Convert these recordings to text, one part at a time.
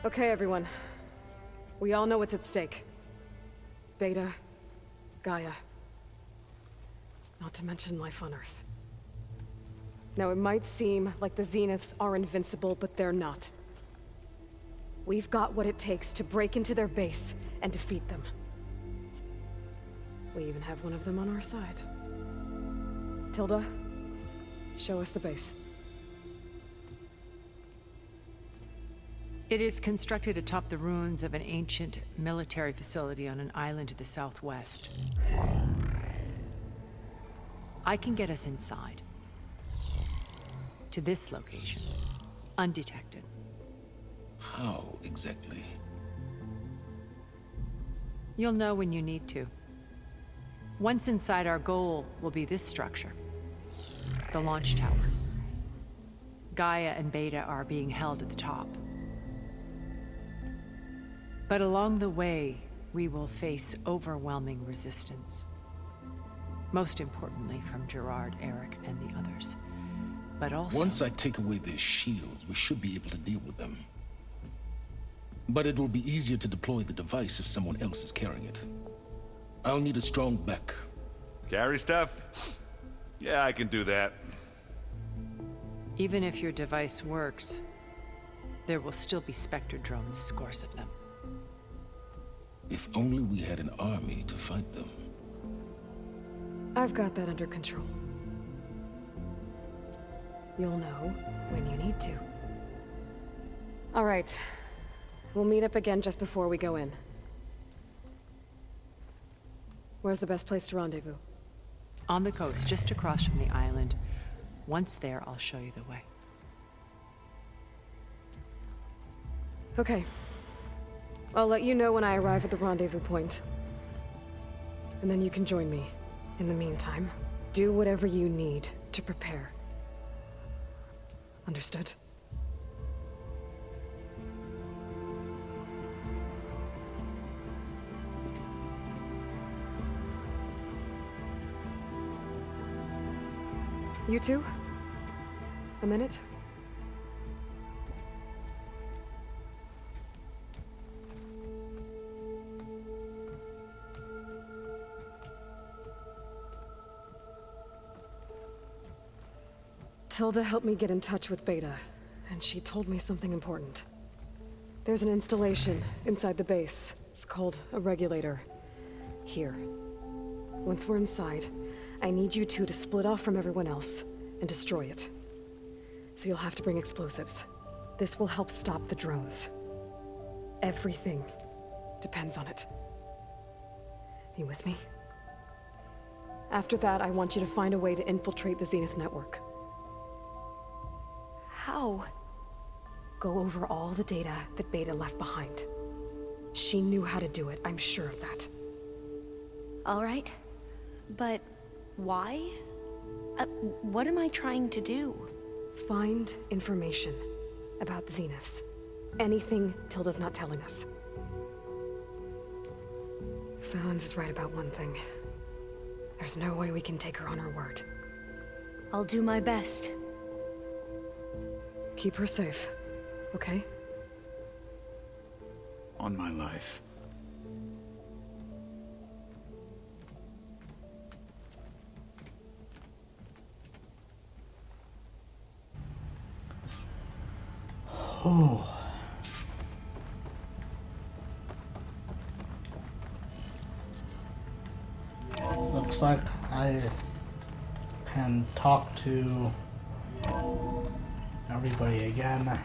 Okay, everyone. We all know what's at stake. Beta, Gaia. Not to mention life on Earth. Now, it might seem like the Zeniths are invincible, but they're not. We've got what it takes to break into their base and defeat them. We even have one of them on our side. Tilda, show us the base. It is constructed atop the ruins of an ancient military facility on an island to the southwest. I can get us inside. To this location. Undetected. How exactly? You'll know when you need to. Once inside, our goal will be this structure. The launch tower. Gaia and Beta are being held at the top. But along the way, we will face overwhelming resistance. Most importantly from Gerard, Eric, and the others. But also... Once I take away their shields, we should be able to deal with them. But it will be easier to deploy the device if someone else is carrying it. I'll need a strong back. Carry stuff? Yeah, I can do that. Even if your device works, there will still be Spectre drones, scores of them. If only we had an army to fight them. I've got that under control. You'll know when you need to. All right. We'll meet up again just before we go in. Where's the best place to rendezvous? On the coast, just across from the island. Once there, I'll show you the way. Okay. I'll let you know when I arrive at the rendezvous point. And then you can join me. In the meantime, do whatever you need to prepare. Understood? You two? A minute? Tilda helped me get in touch with Beta, and she told me something important. There's an installation inside the base. It's called a regulator. Here. Once we're inside, I need you two to split off from everyone else and destroy it. So you'll have to bring explosives. This will help stop the drones. Everything depends on it. You with me? After that, I want you to find a way to infiltrate the Zenith network. How? Go over all the data that Beta left behind. She knew how to do it, I'm sure of that. All right. But why? What am I trying to do? Find information about the Zeniths. Anything Tilda's not telling us. Sylens is right about one thing. There's no way we can take her on her word. I'll do my best. Keep her safe, okay? On my life. Oh. Looks like I can talk to everybody again.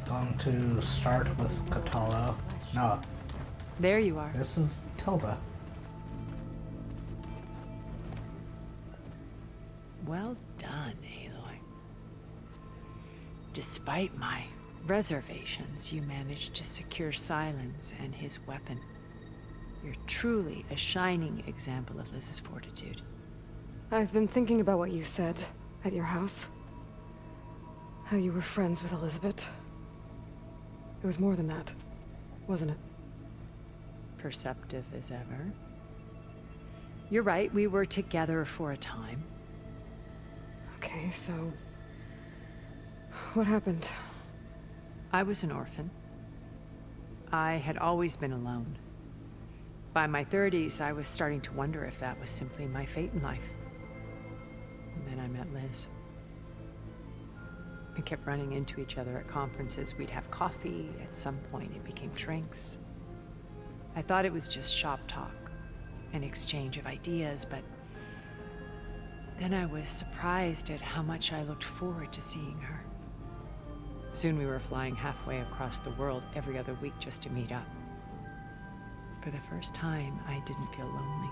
Going to start with Kotallo. No, There you are. this is Tilda. Well done, Aloy. Despite my reservations, you managed to secure Sylens and his weapon. You're truly a shining example of Liz's fortitude. I've been thinking about what you said at your house. How you were friends with Elizabeth. It was more than that, wasn't it? Perceptive as ever. You're right, we were together for a time. Okay, so... What happened? I was an orphan. I had always been alone. By my 30s, I was starting to wonder if that was simply my fate in life. And then I met Liz. We kept running into each other at conferences. We'd have coffee. At some point, it became drinks. I thought it was just shop talk, an exchange of ideas, but then I was surprised at how much I looked forward to seeing her. Soon we were flying halfway across the world every other week just to meet up. For the first time, I didn't feel lonely.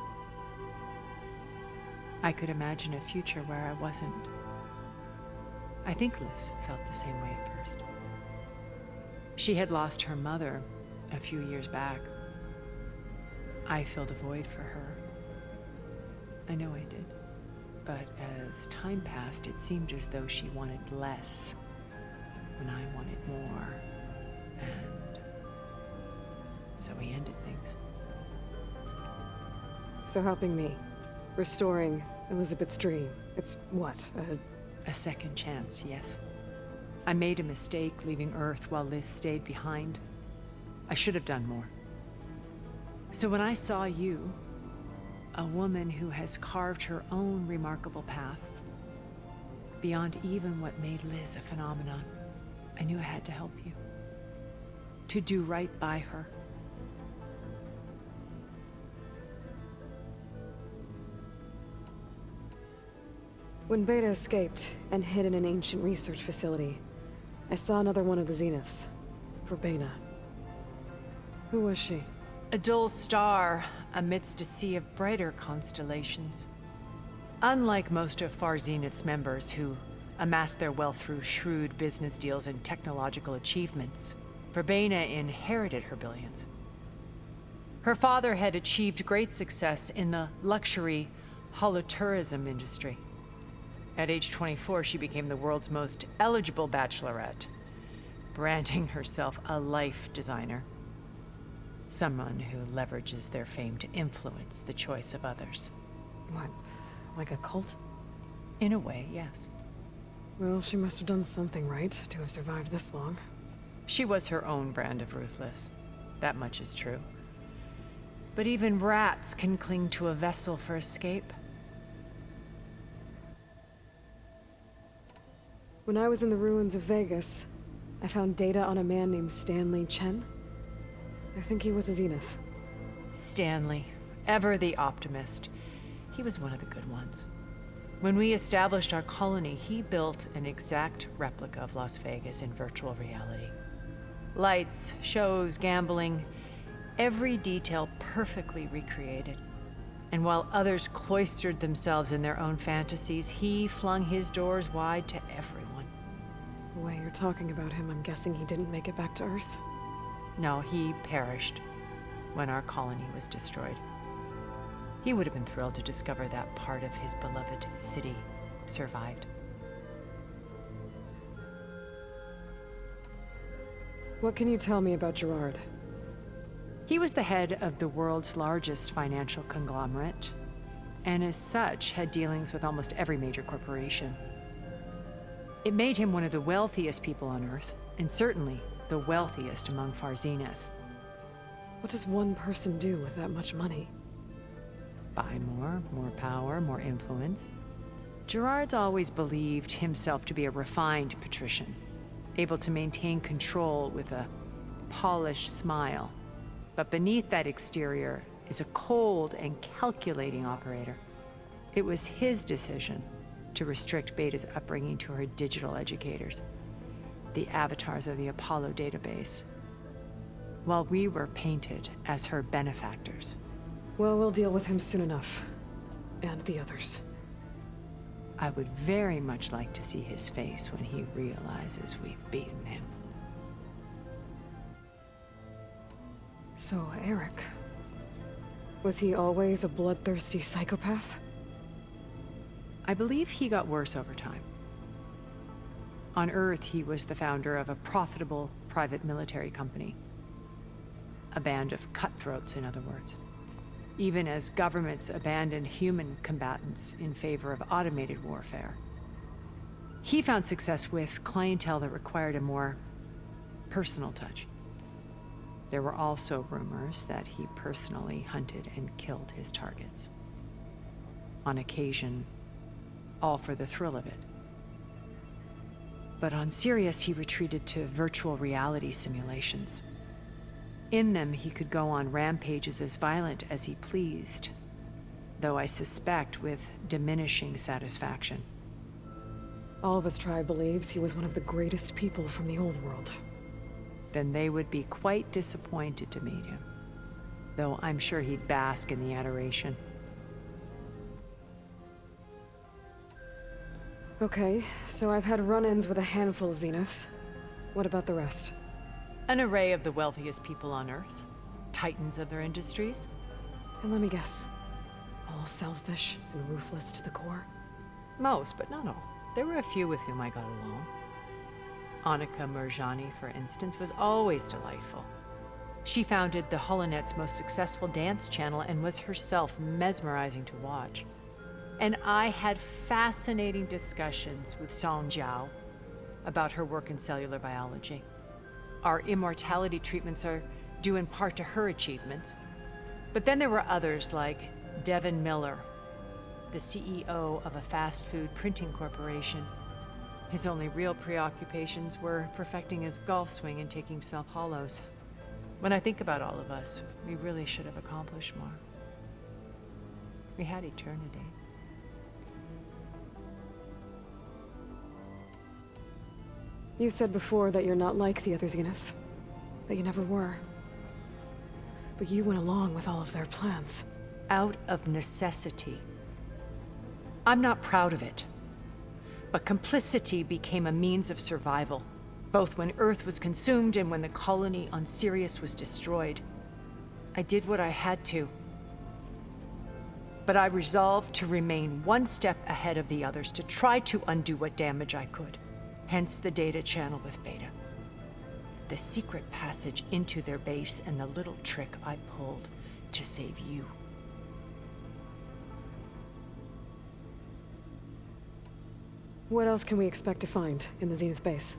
I could imagine a future where I wasn't. I think Liz felt the same way at first. She had lost her mother a few years back. I filled a void for her. I know I did. But as time passed, it seemed as though she wanted less when I wanted more. And so we ended things. So helping me, restoring Elizabeth's dream, it's what, A second chance, yes. I made a mistake leaving Earth while Liz stayed behind. I should have done more. So when I saw you, a woman who has carved her own remarkable path, beyond even what made Liz a phenomenon, I knew I had to help you. To do right by her. When Beta escaped and hid in an ancient research facility, I saw another one of the Zeniths. Verbena. Who was she? A dull star amidst a sea of brighter constellations. Unlike most of Far Zenith's members who amassed their wealth through shrewd business deals and technological achievements, Verbena inherited her billions. Her father had achieved great success in the luxury holotourism industry. At age 24, she became the world's most eligible bachelorette, branding herself a life designer. Someone who leverages their fame to influence the choice of others. What, like a cult? In a way, yes. Well, she must have done something right to have survived this long. She was her own brand of ruthless. That much is true. But even rats can cling to a vessel for escape. When I was in the ruins of Vegas, I found data on a man named Stanley Chen. I think he was a Zenith. Stanley, ever the optimist. He was one of the good ones. When we established our colony, he built an exact replica of Las Vegas in virtual reality. Lights, shows, gambling, every detail perfectly recreated. And while others cloistered themselves in their own fantasies, he flung his doors wide to everyone. The way you're talking about him, I'm guessing he didn't make it back to Earth. No, he perished when our colony was destroyed. He would have been thrilled to discover that part of his beloved city survived. What can you tell me about Gerard? He was the head of the world's largest financial conglomerate, and as such had dealings with almost every major corporation. It made him one of the wealthiest people on Earth, and certainly the wealthiest among Far Zenith. What does one person do with that much money? Buy more power, more influence. Gerard's always believed himself to be a refined patrician, able to maintain control with a polished smile. But beneath that exterior is a cold and calculating operator. It was his decision to restrict Beta's upbringing to her digital educators, the avatars of the Apollo database, while we were painted as her benefactors. Well, we'll deal with him soon enough. And the others. I would very much like to see his face when he realizes we've beaten him. So, Eric. Was he always a bloodthirsty psychopath? I believe he got worse over time. On Earth, he was the founder of a profitable private military company. A band of cutthroats, in other words. Even as governments abandoned human combatants in favor of automated warfare. He found success with clientele that required a more personal touch. There were also rumors that he personally hunted and killed his targets. On occasion, all for the thrill of it. But on Sirius, he retreated to virtual reality simulations. In them, he could go on rampages as violent as he pleased, though I suspect with diminishing satisfaction. All of his tribe believes he was one of the greatest people from the old world. Then they would be quite disappointed to meet him, though I'm sure he'd bask in the adoration. Okay, so I've had run-ins with a handful of Zeniths. What about the rest? An array of the wealthiest people on Earth, titans of their industries. And let me guess, all selfish and ruthless to the core? Most, but not all. There were a few with whom I got along. Annika Murjani, for instance, was always delightful. She founded the Holonet's most successful dance channel and was herself mesmerizing to watch. And I had fascinating discussions with Song Jiao about her work in cellular biology. Our immortality treatments are due in part to her achievements. But then there were others like Devin Miller, the CEO of a fast food printing corporation. His only real preoccupations were perfecting his golf swing and taking self-hollows. When I think about all of us, we really should have accomplished more. We had eternity. You said before that you're not like the other Zeniths. That you never were. But you went along with all of their plans. Out of necessity. I'm not proud of it. But complicity became a means of survival, both when Earth was consumed and when the colony on Sirius was destroyed. I did what I had to. But I resolved to remain one step ahead of the others, to try to undo what damage I could. Hence the data channel with Beta. The secret passage into their base and the little trick I pulled to save you. What else can we expect to find in the Zenith base?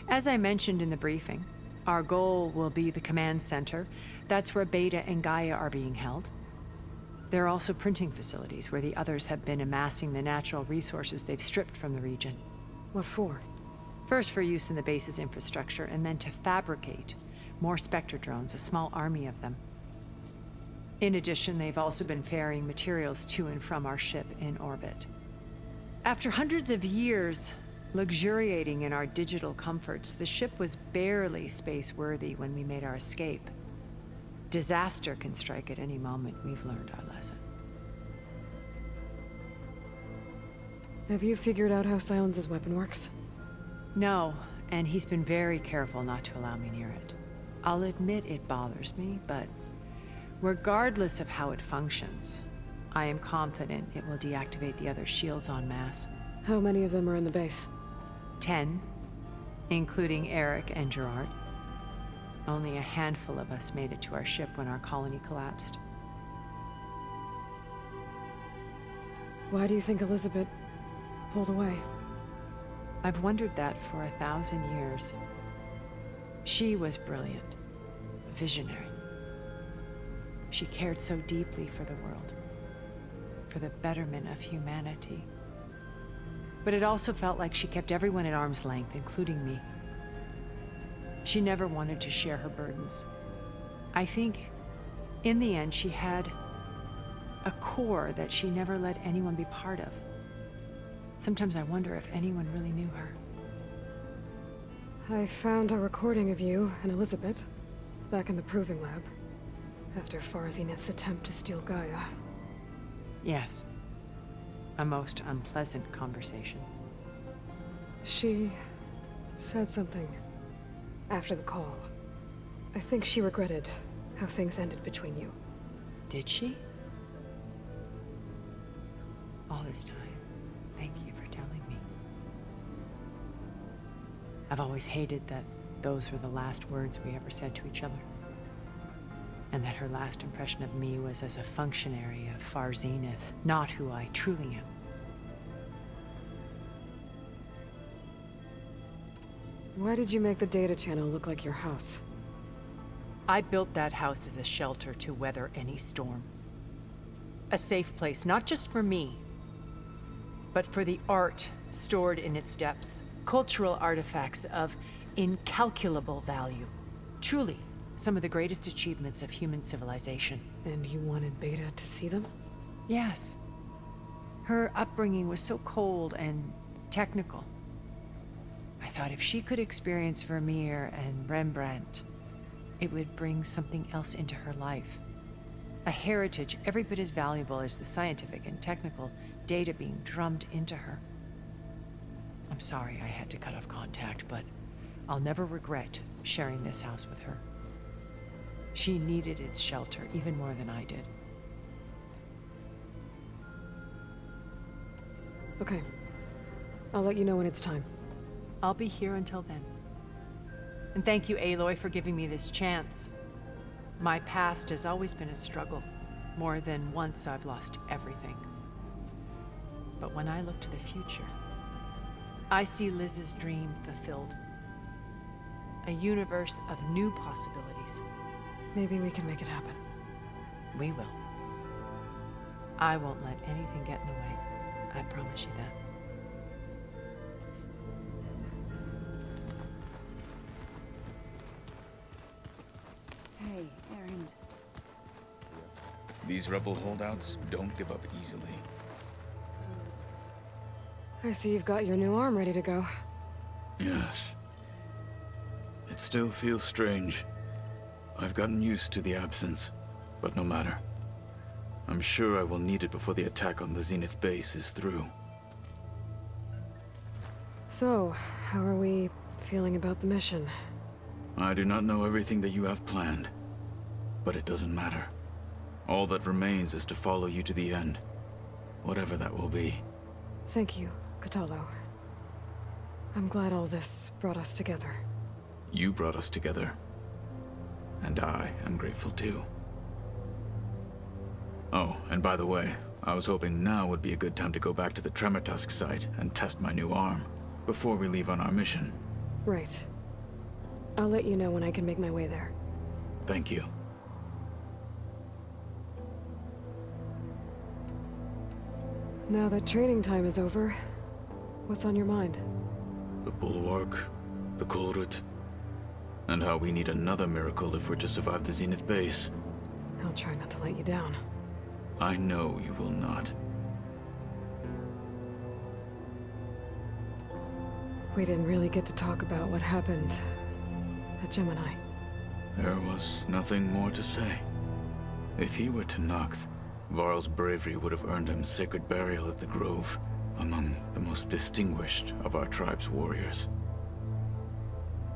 As I mentioned in the briefing, our goal will be the command center. That's where Beta and Gaia are being held. There are also printing facilities where the others have been amassing the natural resources they've stripped from the region. What for? First for use in the base's infrastructure, and then to fabricate more Spectre drones, a small army of them. In addition, they've also been ferrying materials to and from our ship in orbit. After hundreds of years luxuriating in our digital comforts, the ship was barely space-worthy when we made our escape. Disaster can strike at any moment. We've learned our lesson. Have you figured out how Silence's weapon works? No, and he's been very careful not to allow me near it. I'll admit it bothers me, but regardless of how it functions, I am confident it will deactivate the other shields en masse. How many of them are in the base? 10, including Eric and Gerard. Only a handful of us made it to our ship when our colony collapsed. Why do you think Elizabeth pulled away? I've wondered that for 1,000 years. She was brilliant, a visionary. She cared so deeply for the world, for the betterment of humanity. But it also felt like she kept everyone at arm's length, including me. She never wanted to share her burdens. I think, in the end, she had a core that she never let anyone be part of. Sometimes I wonder if anyone really knew her. I found a recording of you and Elizabeth back in the Proving Lab after Far Zenith's attempt to steal Gaia. Yes. A most unpleasant conversation. She said something after the call. I think she regretted how things ended between you. Did she? All this time, thank you for telling me. I've always hated that those were the last words we ever said to each other. And that her last impression of me was as a functionary of Far Zenith, not who I truly am. Why did you make the data channel look like your house? I built that house as a shelter to weather any storm. A safe place, not just for me, but for the art stored in its depths. Cultural artifacts of incalculable value. Truly, some of the greatest achievements of human civilization. And you wanted Beta to see them? Yes. Her upbringing was so cold and technical. I thought if she could experience Vermeer and Rembrandt, it would bring something else into her life. A heritage every bit as valuable as the scientific and technical data being drummed into her. I'm sorry I had to cut off contact, but I'll never regret sharing this house with her. She needed its shelter even more than I did. Okay. I'll let you know when it's time. I'll be here until then. And thank you, Aloy, for giving me this chance. My past has always been a struggle. More than once I've lost everything. But when I look to the future, I see Liz's dream fulfilled. A universe of new possibilities. Maybe we can make it happen. We will. I won't let anything get in the way. I promise you that. Hey, Erend. These rebel holdouts don't give up easily. I see you've got your new arm ready to go. Yes. It still feels strange. I've gotten used to the absence, but no matter. I'm sure I will need it before the attack on the Zenith base is through. So, how are we feeling about the mission? I do not know everything that you have planned, but it doesn't matter. All that remains is to follow you to the end, whatever that will be. Thank you, Kotallo. I'm glad all this brought us together. You brought us together, and I am grateful too. Oh, and by the way, I was hoping now would be a good time to go back to the Tremortusk site and test my new arm, before we leave on our mission. Right. I'll let you know when I can make my way there. Thank you. Now that training time is over, what's on your mind? The Bulwark, the Kulrut, and how we need another miracle if we're to survive the Zenith base. I'll try not to let you down. I know you will not. We didn't really get to talk about what happened at Gemini. There was nothing more to say. If he were to Noct, Varl's bravery would have earned him sacred burial at the Grove, among the most distinguished of our tribe's warriors.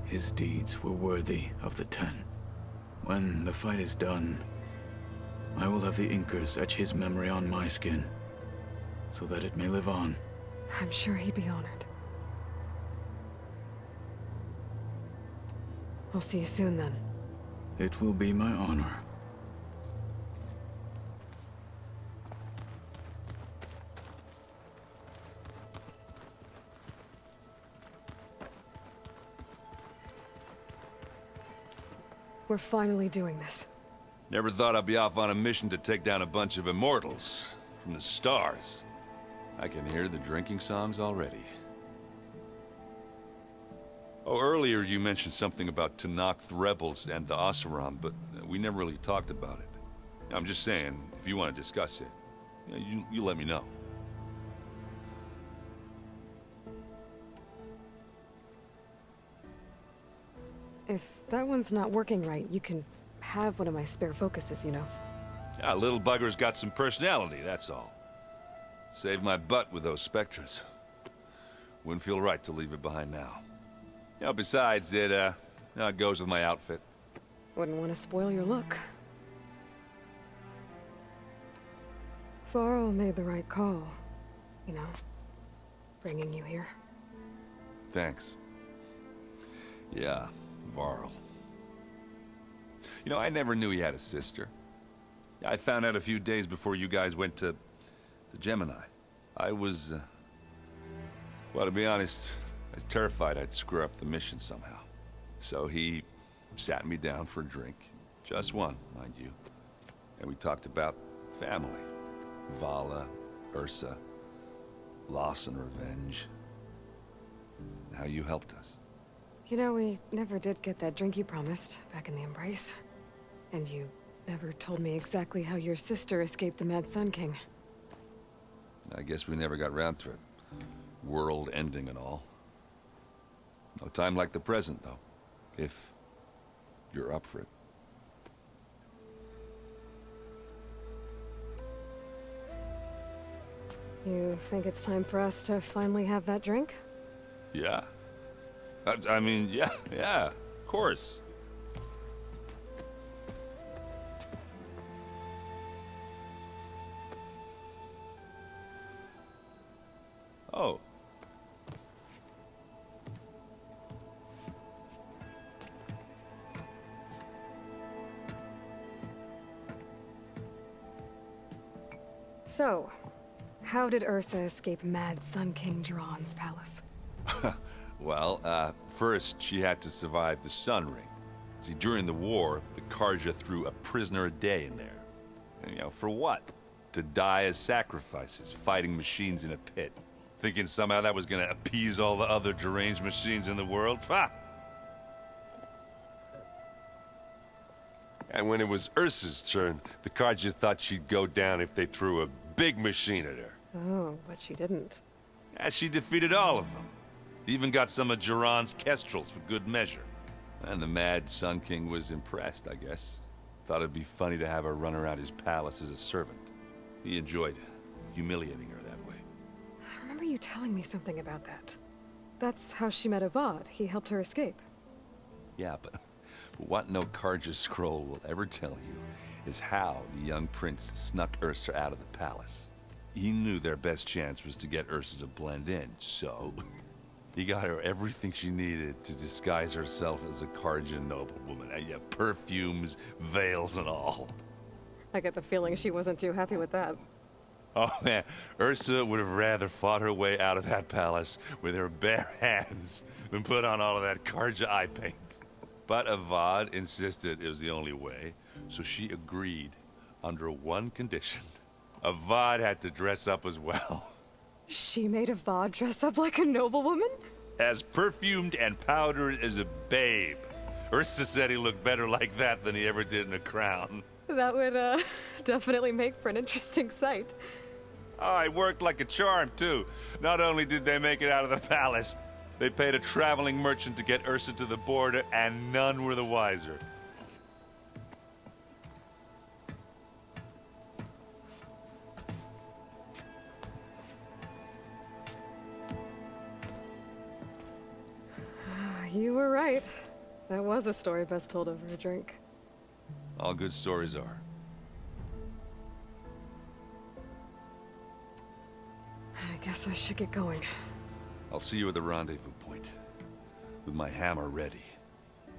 His deeds were worthy of the Ten. When the fight is done, I will have the Inkers etch his memory on my skin, so that it may live on. I'm sure he'd be honored. I'll see you soon then. It will be my honor. We're finally doing this. Never thought I'd be off on a mission to take down a bunch of immortals from the stars. I can hear the drinking songs already. Oh, earlier you mentioned something about Tenakth rebels and the Oseram, but we never really talked about it. I'm just saying, if you want to discuss it, you let me know. If that one's not working right, you can have one of my spare focuses, you know. Yeah, little bugger's got some personality, that's all. Saved my butt with those Spectres. Wouldn't feel right to leave it behind now. You know, besides, it goes with my outfit. Wouldn't want to spoil your look. Varl made the right call, you know, bringing you here. Thanks. Yeah, Varl. You know, I never knew he had a sister. I found out a few days before you guys went to Gemini. I was, well, to be honest, I was terrified I'd screw up the mission somehow. So he sat me down for a drink. Just one, mind you. And we talked about family. Vala, Ursa, loss and revenge. And how you helped us. You know, we never did get that drink you promised back in the Embrace. And you never told me exactly how your sister escaped the Mad Sun King. I guess we never got round to it. World ending and all. No time like the present, though. If you're up for it. You think it's time for us to finally have that drink? Yeah. I mean, yeah, of course. Oh. So, how did Ursa escape Mad Sun King Jiran's palace? Well, first she had to survive the Sun Ring. See, during the war, the Carja threw a prisoner a day in there. And, you know, for what? To die as sacrifices, fighting machines in a pit. Thinking somehow that was gonna appease all the other deranged machines in the world? Ha! And when it was Ursa's turn, the Carja thought she'd go down if they threw a big machine at her. Oh, but she didn't. Yeah, she defeated all of them. Even got some of Jiran's kestrels for good measure. And the Mad Sun King was impressed, I guess. Thought it'd be funny to have her run around his palace as a servant. He enjoyed humiliating her that way. I remember you telling me something about that. That's how she met Avad. He helped her escape. Yeah, but what no Carja scroll will ever tell you is how the young prince snuck Ursa out of the palace. He knew their best chance was to get Ursa to blend in, so he got her everything she needed to disguise herself as a Carja noblewoman. Yeah, perfumes, veils, and all. I get the feeling she wasn't too happy with that. Oh man, Ursa would have rather fought her way out of that palace with her bare hands than put on all of that Carja eye paint. But Avad insisted it was the only way, so she agreed under one condition. Avad had to dress up as well. She made Avad dress up like a noblewoman? As perfumed and powdered as a babe. Ursa said he looked better like that than he ever did in a crown. That would, definitely make for an interesting sight. Oh, it worked like a charm, too. Not only did they make it out of the palace, they paid a traveling merchant to get Ursa to the border, and none were the wiser. You were right. That was a story best told over a drink. All good stories are. I guess I should get going. I'll see you at the rendezvous point, with my hammer ready.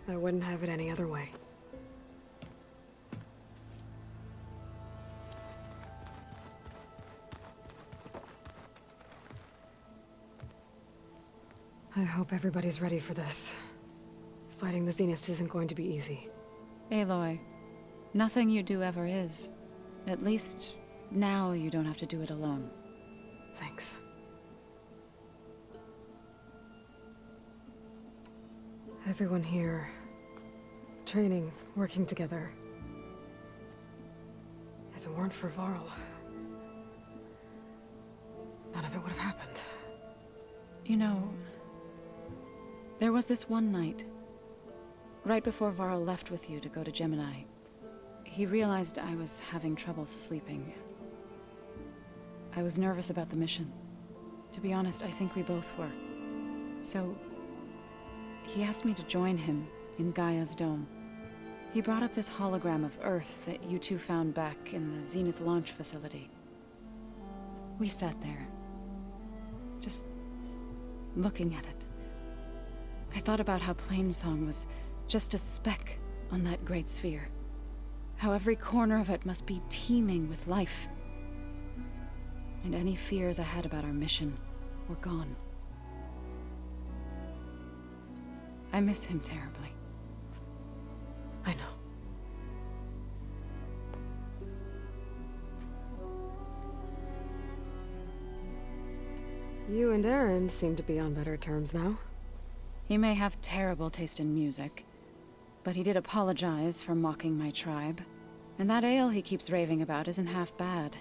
I wouldn't have it any other way. I hope everybody's ready for this. Fighting the Zeniths isn't going to be easy. Aloy, nothing you do ever is. At least, now you don't have to do it alone. Thanks. Everyone here, training, working together. If it weren't for Varl, none of it would have happened. You know, there was this one night, right before Varl left with you to go to Gemini. He realized I was having trouble sleeping. I was nervous about the mission. To be honest, I think we both were. So, he asked me to join him in Gaia's dome. He brought up this hologram of Earth that you two found back in the Zenith launch facility. We sat there, just looking at it. I thought about how Plainsong was just a speck on that great sphere. How every corner of it must be teeming with life. And any fears I had about our mission were gone. I miss him terribly. I know. You and Aaron seem to be on better terms now. He may have terrible taste in music, but he did apologize for mocking my tribe. And that ale he keeps raving about isn't half bad.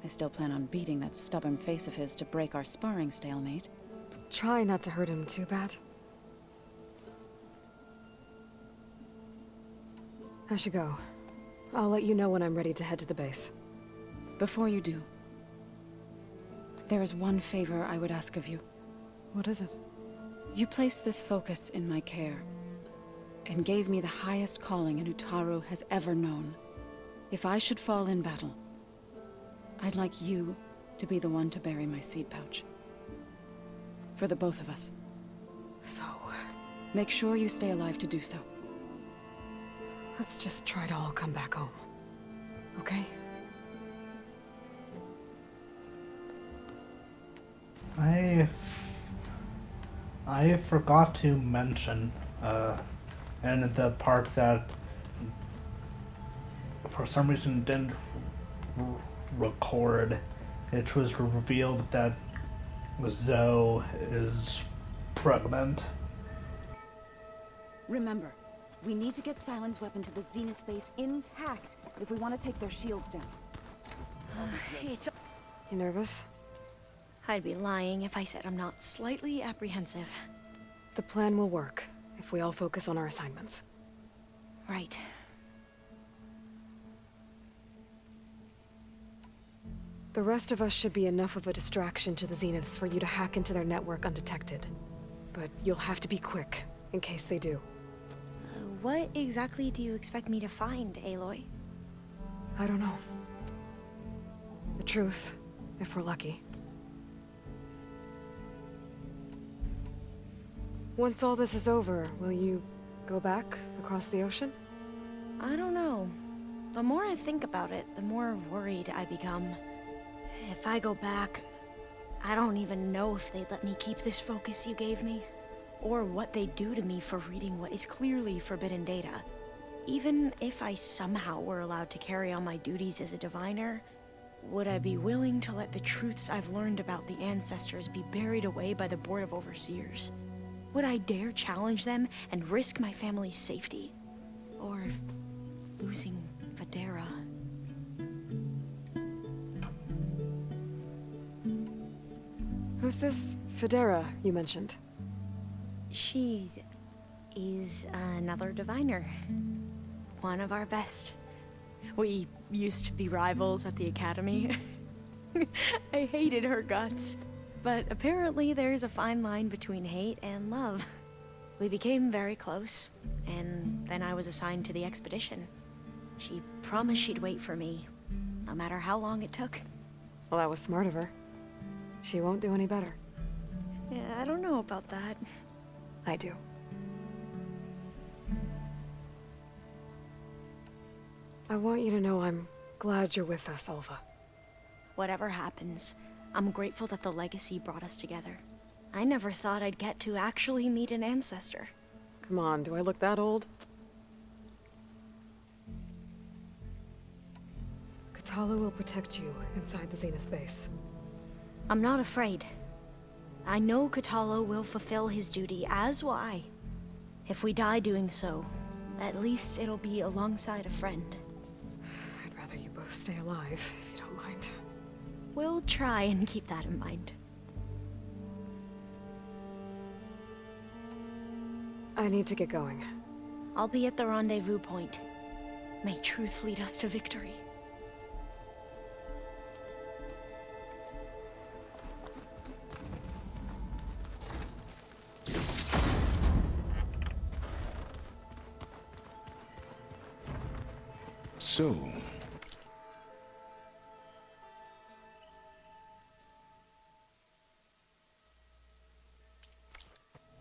I still plan on beating that stubborn face of his to break our sparring stalemate. Try not to hurt him too bad. I should go. I'll let you know when I'm ready to head to the base. Before you do, there is one favor I would ask of you. What is it? You placed this focus in my care, and gave me the highest calling an Utaru has ever known. If I should fall in battle, I'd like you to be the one to bury my seed pouch. For the both of us. So, make sure you stay alive to do so. let's just try to all come back home. Okay? I forgot to mention, in the part that for some reason didn't record, it was revealed that Zoe is pregnant. Remember, we need to get Sylens' weapon to the Zenith base intact if we want to take their shields down. You nervous? I'd be lying if I said I'm not slightly apprehensive. The plan will work if we all focus on our assignments. Right. The rest of us should be enough of a distraction to the Zeniths for you to hack into their network undetected. But you'll have to be quick, in case they do. What exactly do you expect me to find, Aloy? I don't know. The truth, if we're lucky. Once all this is over, will you go back across the ocean? I don't know. The more I think about it, the more worried I become. If I go back, I don't even know if they'd let me keep this focus you gave me, or what they'd do to me for reading what is clearly forbidden data. Even if I somehow were allowed to carry on my duties as a diviner, would I be willing to let the truths I've learned about the ancestors be buried away by the Board of Overseers? Would I dare challenge them and risk my family's safety? Or losing Federa? Who's this Federa you mentioned? She is another diviner. One of our best. We used to be rivals at the academy. I hated her guts. But apparently there's a fine line between hate and love. We became very close, and then I was assigned to the expedition. She promised she'd wait for me, no matter how long it took. Well, that was smart of her. She won't do any better. Yeah, I don't know about that. I do. I want you to know I'm glad you're with us, Alva. Whatever happens, I'm grateful that the legacy brought us together. I never thought I'd get to actually meet an ancestor. Come on, do I look that old? Kotallo will protect you inside the Zenith base. I'm not afraid. I know Kotallo will fulfill his duty, as will I. If we die doing so, at least it'll be alongside a friend. I'd rather you both stay alive, if you don't mind. We'll try and keep that in mind. I need to get going. I'll be at the rendezvous point. May truth lead us to victory. So,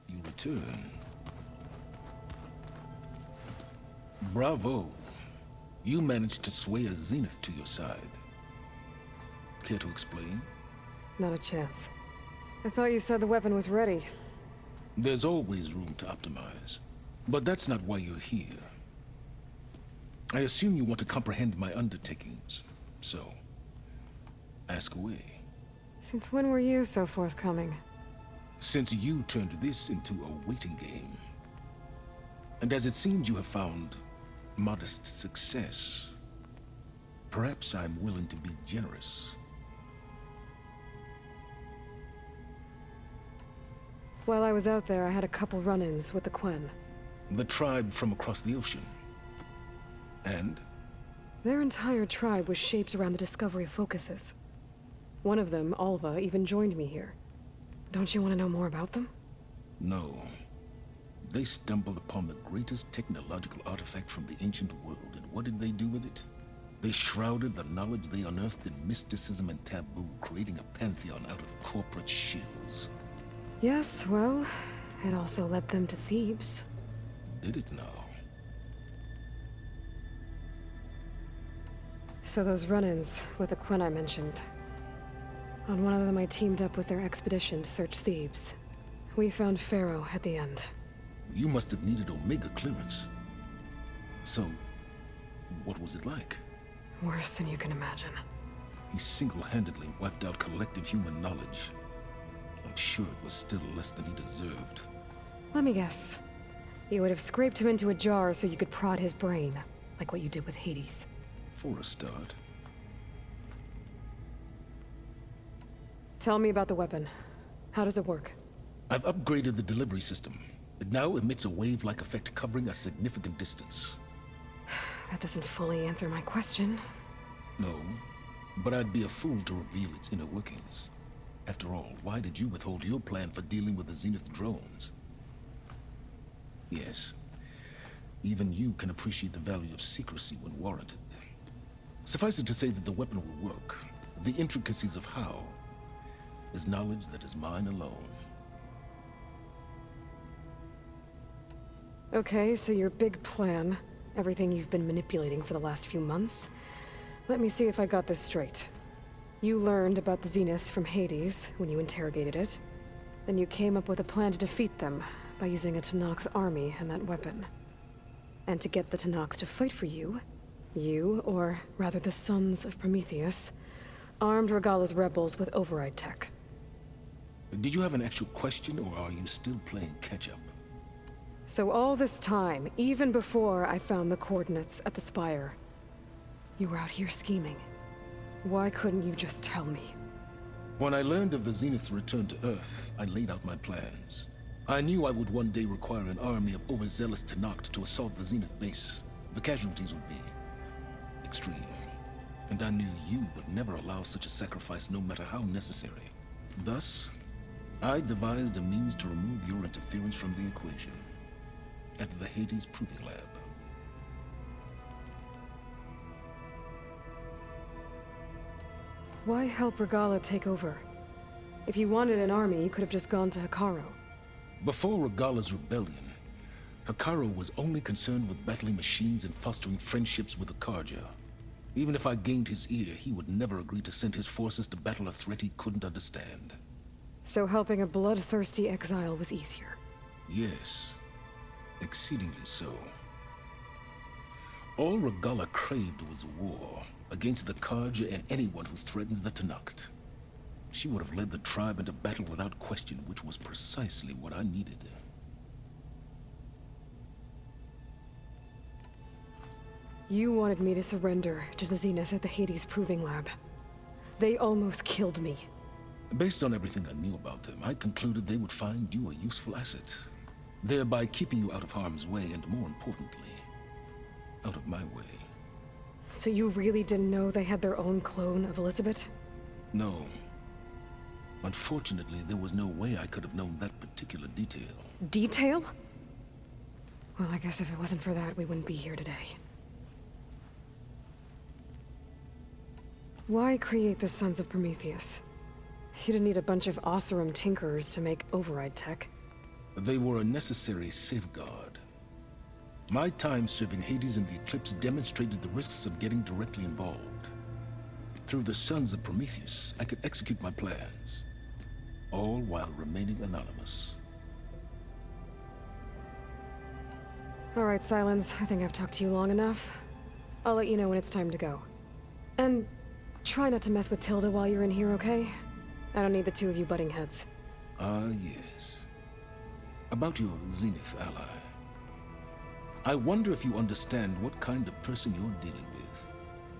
you return. Bravo. You managed to sway a Zenith to your side. Care to explain? Not a chance. I thought you said the weapon was ready. There's always room to optimize. But that's not why you're here. I assume you want to comprehend my undertakings. So, ask away. Since when were you so forthcoming? Since you turned this into a waiting game. And as it seems you have found modest success, perhaps I'm willing to be generous. While I was out there, I had a couple run-ins with the Quen. The tribe from across the ocean. And? Their entire tribe was shaped around the discovery of focuses. One of them, Alva, even joined me here. Don't you want to know more about them? No. They stumbled upon the greatest technological artifact from the ancient world, and what did they do with it? They shrouded the knowledge they unearthed in mysticism and taboo, creating a pantheon out of corporate shills. Yes, well, it also led them to Thebes. Did it now? So those run-ins with the Quen I mentioned. On one of them I teamed up with their expedition to search Thebes. We found Pharaoh at the end. You must have needed Omega clearance. So, what was it like? Worse than you can imagine. He single-handedly wiped out collective human knowledge. I'm sure it was still less than he deserved. Let me guess. You would have scraped him into a jar so you could prod his brain, like what you did with Hades. For a start. Tell me about the weapon. How does it work? I've upgraded the delivery system. It now emits a wave-like effect covering a significant distance. That doesn't fully answer my question. No, but I'd be a fool to reveal its inner workings. After all, why did you withhold your plan for dealing with the Zenith drones? Yes, even you can appreciate the value of secrecy when warranted. Suffice it to say that the weapon will work. The intricacies of how is knowledge that is mine alone. Okay, so your big plan, everything you've been manipulating for the last few months. Let me see if I got this straight. You learned about the Zeniths from Hades when you interrogated it. Then you came up with a plan to defeat them by using a Tenakth army and that weapon. And to get the Tenakth to fight for you, or rather the Sons of Prometheus, armed Regalla's rebels with override tech. Did you have an actual question, or are you still playing catch-up? So all this time, even before I found the coordinates at the Spire, you were out here scheming. Why couldn't you just tell me? When I learned of the Zenith's return to Earth, I laid out my plans. I knew I would one day require an army of overzealous Tenakth to assault the Zenith base. The casualties would be extreme. And I knew you would never allow such a sacrifice, no matter how necessary. Thus, I devised a means to remove your interference from the equation. At the Hades Proving Lab. Why help Regalla take over? If you wanted an army, you could have just gone to Hekarro. Before Regalla's rebellion, Hekarro was only concerned with battling machines and fostering friendships with the Carja. Even if I gained his ear, he would never agree to send his forces to battle a threat he couldn't understand. So helping a bloodthirsty exile was easier? Yes. Exceedingly so. All Regalla craved was war against the Carja and anyone who threatens the Tenakth. She would have led the tribe into battle without question, which was precisely what I needed. You wanted me to surrender to the Zeniths at the Hades Proving Lab. They almost killed me. Based on everything I knew about them, I concluded they would find you a useful asset, thereby keeping you out of harm's way and, more importantly, out of my way. So you really didn't know they had their own clone of Elizabeth? No. Unfortunately, there was no way I could have known that particular detail. Detail? Well, I guess if it wasn't for that, we wouldn't be here today. Why create the Sons of Prometheus? You didn't need a bunch of Oseram tinkerers to make override tech. They were a necessary safeguard. My time serving Hades and the Eclipse demonstrated the risks of getting directly involved. Through the Sons of Prometheus, I could execute my plans, all while remaining anonymous. Alright, Silence. I think I've talked to you long enough. I'll let you know when it's time to go. And try not to mess with Tilda while you're in here, okay? I don't need the two of you butting heads. Ah, yes. About your Zenith ally. I wonder if you understand what kind of person you're dealing with.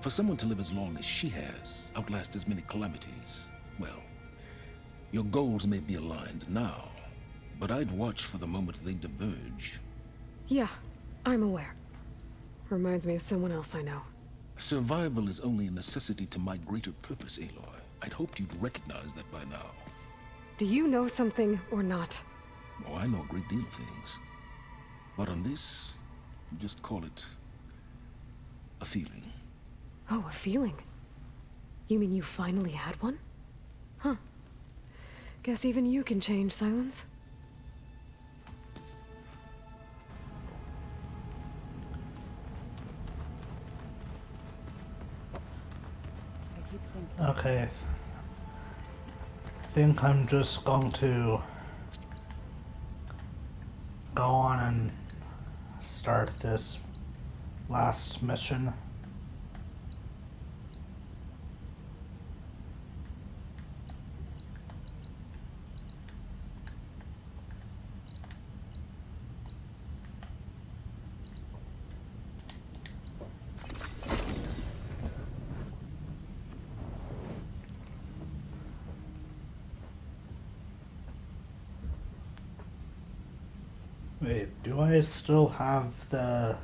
For someone to live as long as she has, outlast as many calamities, well, your goals may be aligned now, but I'd watch for the moment they diverge. Yeah, I'm aware. Reminds me of someone else I know. Survival is only a necessity to my greater purpose, Aloy. I'd hoped you'd recognize that by now. Do you know something or not? Oh, I know a great deal of things. But on this, just call it a feeling. Oh, a feeling? You mean you finally had one? Huh. Guess even you can change, Silence. Okay. I think I'm just going to go on and start this last mission. Wait, do I still have the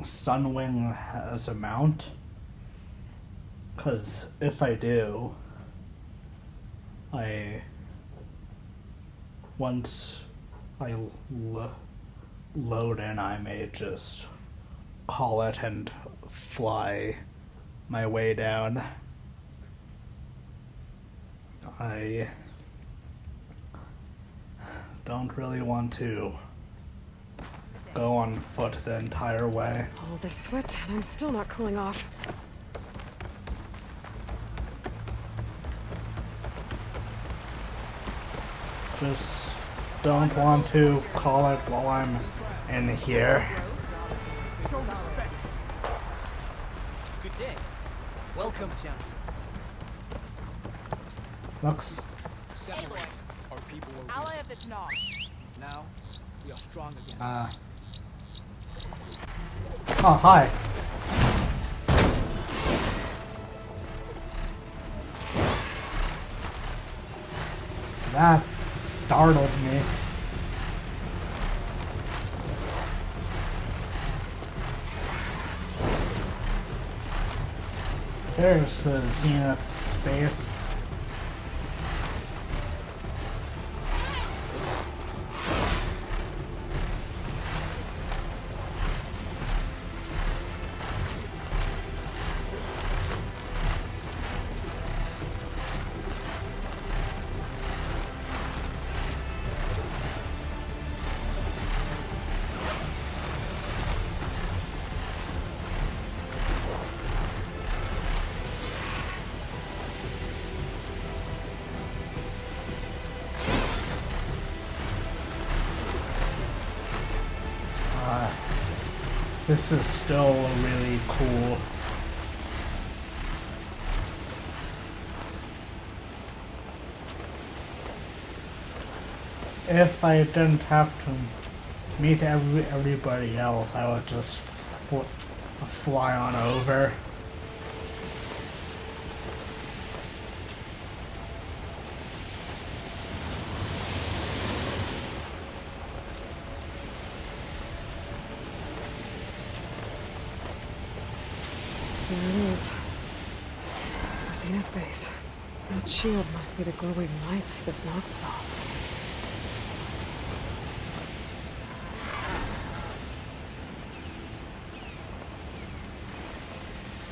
Sunwing as a mount? Because if I do, once I load in, I may just call it and fly my way down. I don't really want to go on foot the entire way. All this sweat, and I'm still not cooling off. Just don't want to call it while I'm in here. Good day. Welcome, champion. Looks. Aloy. Our people are Ally of the Knock. now. We are strong again. Oh, hi. That startled me. There's the Zenith space. This is still really cool. If I didn't have to meet everybody else, I would just fly on over. There it is. The Zenith base. That shield must be the glowing lights that Noct saw.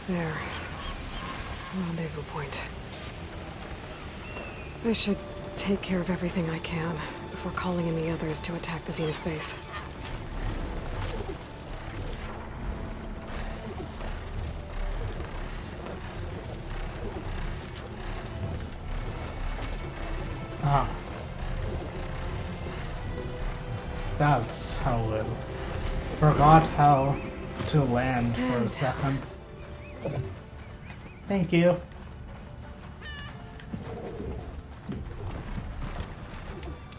There. Rendezvous point. I should take care of everything I can before calling in the others to attack the Zenith base. That's how it. Forgot how to land for a second. Thank you.